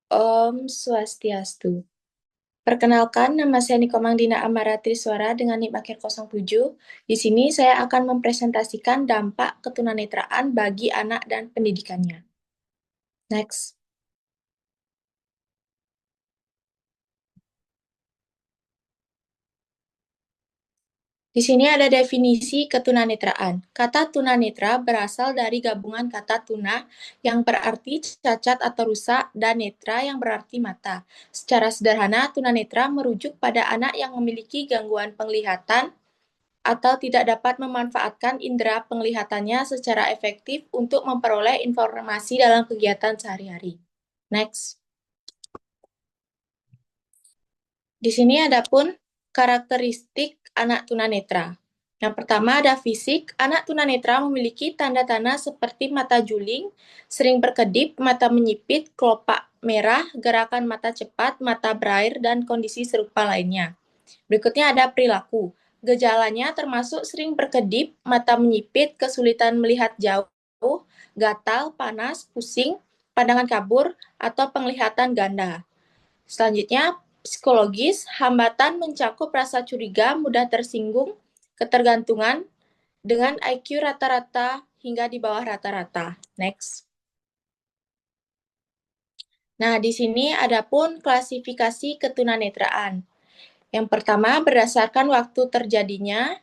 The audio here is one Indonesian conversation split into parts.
Om Swastiastu. Perkenalkan, nama saya Niko Mangdina Amaratri Suara dengan NIM akhir 07. Di sini saya akan mempresentasikan dampak ketunanetraan bagi anak dan pendidikannya. Next. Di sini ada definisi ketunanetraan. Kata tunanetra berasal dari gabungan kata tuna yang berarti cacat atau rusak dan netra yang berarti mata. Secara sederhana, tunanetra merujuk pada anak yang memiliki gangguan penglihatan atau tidak dapat memanfaatkan indera penglihatannya secara efektif untuk memperoleh informasi dalam kegiatan sehari-hari. Next. Di sini ada pun karakteristik anak tunanetra. Yang pertama ada fisik. Anak tunanetra memiliki tanda-tanda seperti mata juling, sering berkedip, mata menyipit, kelopak merah, gerakan mata cepat, mata berair, dan kondisi serupa lainnya. Berikutnya ada perilaku. Gejalanya termasuk sering berkedip, mata menyipit, kesulitan melihat jauh, gatal, panas, pusing, pandangan kabur, atau penglihatan ganda. Selanjutnya, psikologis, hambatan mencakup rasa curiga, mudah tersinggung, ketergantungan, dengan IQ rata-rata hingga di bawah rata-rata. Next. Nah, di sini ada pun klasifikasi ketunanetraan. Yang pertama, berdasarkan waktu terjadinya,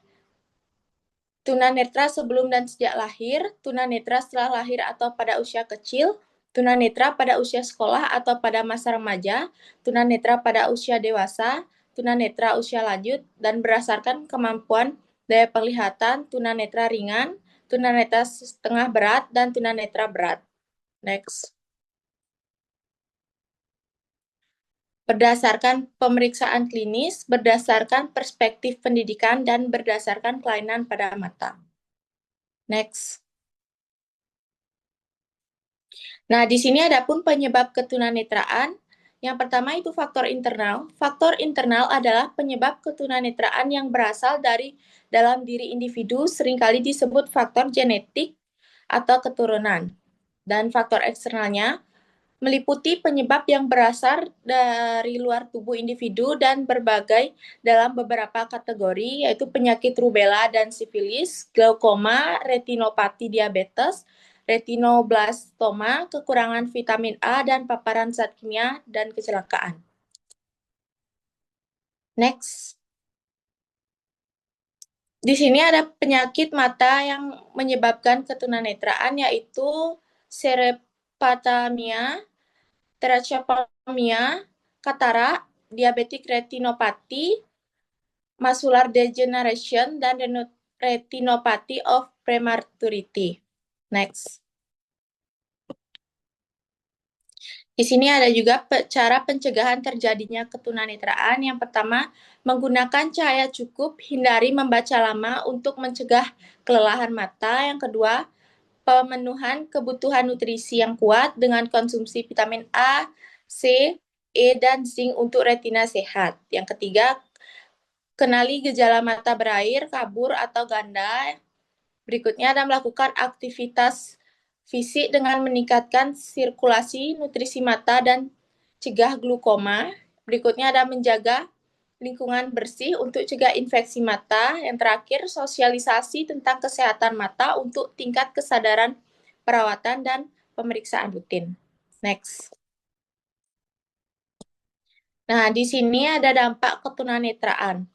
tunanetra sebelum dan sejak lahir, tunanetra setelah lahir atau pada usia kecil, tunanetra pada usia sekolah atau pada masa remaja, tunanetra pada usia dewasa, tunanetra usia lanjut, dan berdasarkan kemampuan daya penglihatan, tunanetra ringan, tunanetra setengah berat, dan tunanetra berat. Next. Berdasarkan pemeriksaan klinis, berdasarkan perspektif pendidikan, dan berdasarkan kelainan pada mata. Next. Nah, di sini ada pun penyebab ketunanetraan. Yang pertama itu faktor internal. Faktor internal adalah penyebab ketunanetraan yang berasal dari dalam diri individu, seringkali disebut faktor genetik atau keturunan. Dan faktor eksternalnya meliputi penyebab yang berasal dari luar tubuh individu dan berbagai dalam beberapa kategori, yaitu penyakit rubella dan sifilis, glaukoma, retinopati diabetes, retinoblastoma, kekurangan vitamin A, dan paparan zat kimia dan kecelakaan. Next. Di sini ada penyakit mata yang menyebabkan ketunanetraan, yaitu serepatamia, tracheotomia, katarak, diabetic retinopathy, macular degeneration, dan retinopathy of prematurity. Next. Di sini ada juga cara pencegahan terjadinya ketunanetraan. Yang pertama, menggunakan cahaya cukup, hindari membaca lama untuk mencegah kelelahan mata. Yang kedua, pemenuhan kebutuhan nutrisi yang kuat dengan konsumsi vitamin A, C, E, dan zinc untuk retina sehat. Yang ketiga, kenali gejala mata berair, kabur, atau ganda. Berikutnya ada melakukan aktivitas fisik dengan meningkatkan sirkulasi, nutrisi mata, dan cegah glaukoma. Berikutnya ada menjaga lingkungan bersih untuk cegah infeksi mata. Yang terakhir, sosialisasi tentang kesehatan mata untuk tingkat kesadaran perawatan dan pemeriksaan rutin. Next. Nah, di sini ada dampak ketunanetraan.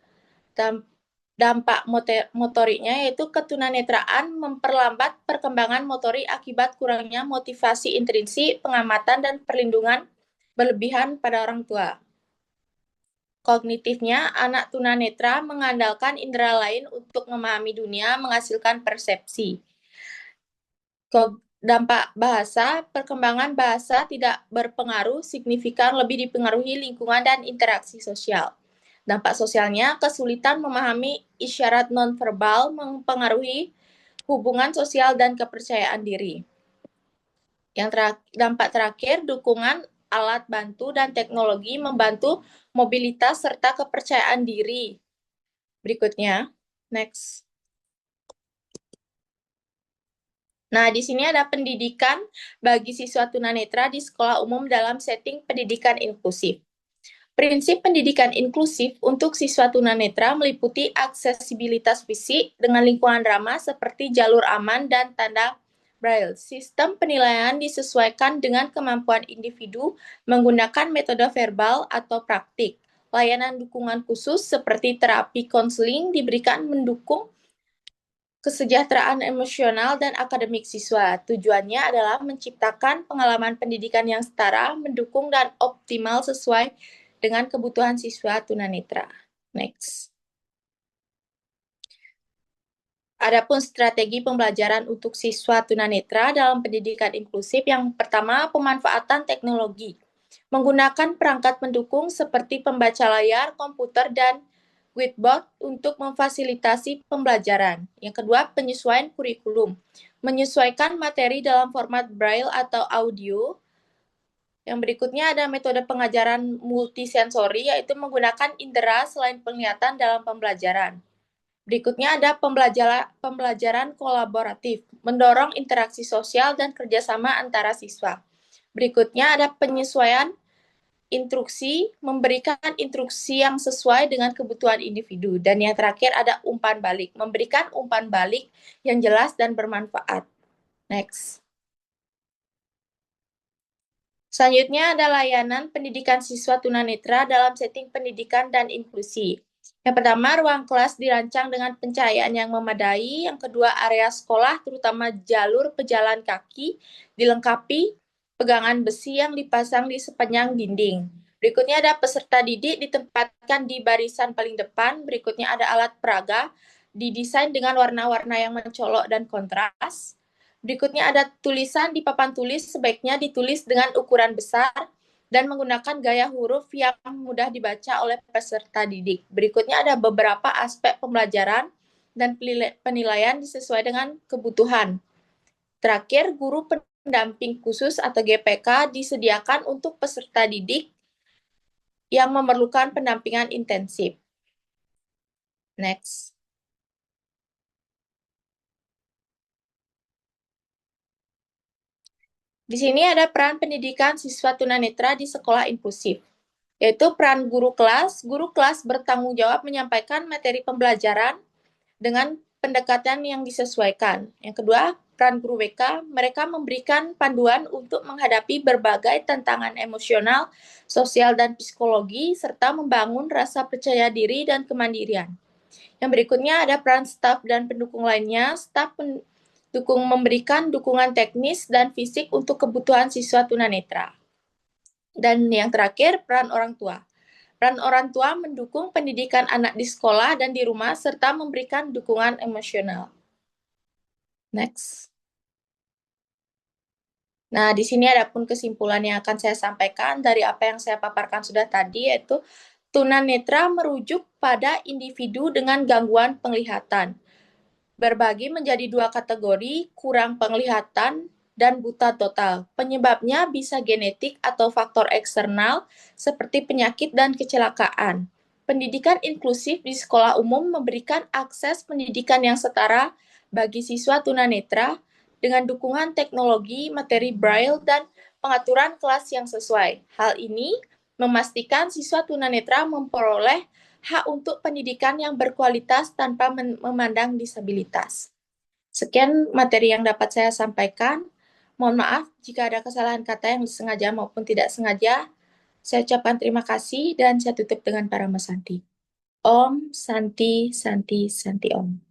Dampak motoriknya yaitu ketunanetraan memperlambat perkembangan motorik akibat kurangnya motivasi intrinsik, pengamatan, dan perlindungan berlebihan pada orang tua. Kognitifnya, anak tunanetra mengandalkan indera lain untuk memahami dunia, menghasilkan persepsi. Dampak bahasa, perkembangan bahasa tidak berpengaruh signifikan, lebih dipengaruhi lingkungan dan interaksi sosial. Dampak sosialnya, kesulitan memahami isyarat nonverbal mempengaruhi hubungan sosial dan kepercayaan diri. Dampak terakhir, dukungan alat bantu dan teknologi membantu mobilitas serta kepercayaan diri. Berikutnya, next. Nah, di sini ada pendidikan bagi siswa tunanetra di sekolah umum dalam setting pendidikan inklusif. Prinsip pendidikan inklusif untuk siswa tunanetra meliputi aksesibilitas fisik dengan lingkungan ramah seperti jalur aman dan tanda Braille. Sistem penilaian disesuaikan dengan kemampuan individu menggunakan metode verbal atau praktik. Layanan dukungan khusus seperti terapi konseling diberikan mendukung kesejahteraan emosional dan akademik siswa. Tujuannya adalah menciptakan pengalaman pendidikan yang setara, mendukung dan optimal sesuai dengan kebutuhan siswa tunanetra. Next. Adapun strategi pembelajaran untuk siswa tunanetra dalam pendidikan inklusif, yang pertama, pemanfaatan teknologi. Menggunakan perangkat pendukung seperti pembaca layar, komputer, dan whiteboard untuk memfasilitasi pembelajaran. Yang kedua, penyesuaian kurikulum. Menyesuaikan materi dalam format braille atau audio. Yang berikutnya ada metode pengajaran multisensori, yaitu menggunakan indera selain penglihatan dalam pembelajaran. Berikutnya ada pembelajaran kolaboratif, mendorong interaksi sosial dan kerjasama antara siswa. Berikutnya ada penyesuaian instruksi, memberikan instruksi yang sesuai dengan kebutuhan individu. Dan yang terakhir ada umpan balik, memberikan umpan balik yang jelas dan bermanfaat. Next. Selanjutnya ada layanan pendidikan siswa tunanetra dalam setting pendidikan dan inklusi. Yang pertama, ruang kelas dirancang dengan pencahayaan yang memadai. Yang kedua, area sekolah, terutama jalur pejalan kaki, dilengkapi pegangan besi yang dipasang di sepanjang dinding. Berikutnya ada peserta didik ditempatkan di barisan paling depan. Berikutnya ada alat peraga, didesain dengan warna-warna yang mencolok dan kontras. Berikutnya ada tulisan di papan tulis, sebaiknya ditulis dengan ukuran besar dan menggunakan gaya huruf yang mudah dibaca oleh peserta didik. Berikutnya ada beberapa aspek pembelajaran dan penilaian disesuaikan dengan kebutuhan. Terakhir, guru pendamping khusus atau GPK disediakan untuk peserta didik yang memerlukan pendampingan intensif. Next. Di sini ada peran pendidikan siswa tunanetra di sekolah inklusif, yaitu peran guru kelas bertanggung jawab menyampaikan materi pembelajaran dengan pendekatan yang disesuaikan. Yang kedua, peran guru BK, mereka memberikan panduan untuk menghadapi berbagai tantangan emosional, sosial, dan psikologi, serta membangun rasa percaya diri dan kemandirian. Yang berikutnya ada peran staf dan pendukung lainnya. Staf pendukung memberikan dukungan teknis dan fisik untuk kebutuhan siswa tunanetra. Dan yang terakhir, peran orang tua. Peran orang tua mendukung pendidikan anak di sekolah dan di rumah, serta memberikan dukungan emosional. Next. Nah, di sini ada pun kesimpulan yang akan saya sampaikan dari apa yang saya paparkan sudah tadi, yaitu tunanetra merujuk pada individu dengan gangguan penglihatan. Berbagi menjadi dua kategori, kurang penglihatan dan buta total. Penyebabnya bisa genetik atau faktor eksternal seperti penyakit dan kecelakaan. Pendidikan inklusif di sekolah umum memberikan akses pendidikan yang setara bagi siswa tunanetra dengan dukungan teknologi, materi braille, dan pengaturan kelas yang sesuai. Hal ini memastikan siswa tunanetra memperoleh hak untuk pendidikan yang berkualitas tanpa memandang disabilitas. Sekian materi yang dapat saya sampaikan. Mohon maaf jika ada kesalahan kata yang disengaja maupun tidak sengaja. Saya ucapkan terima kasih dan saya tutup dengan para Santi. Om Santi Santi Santi Om.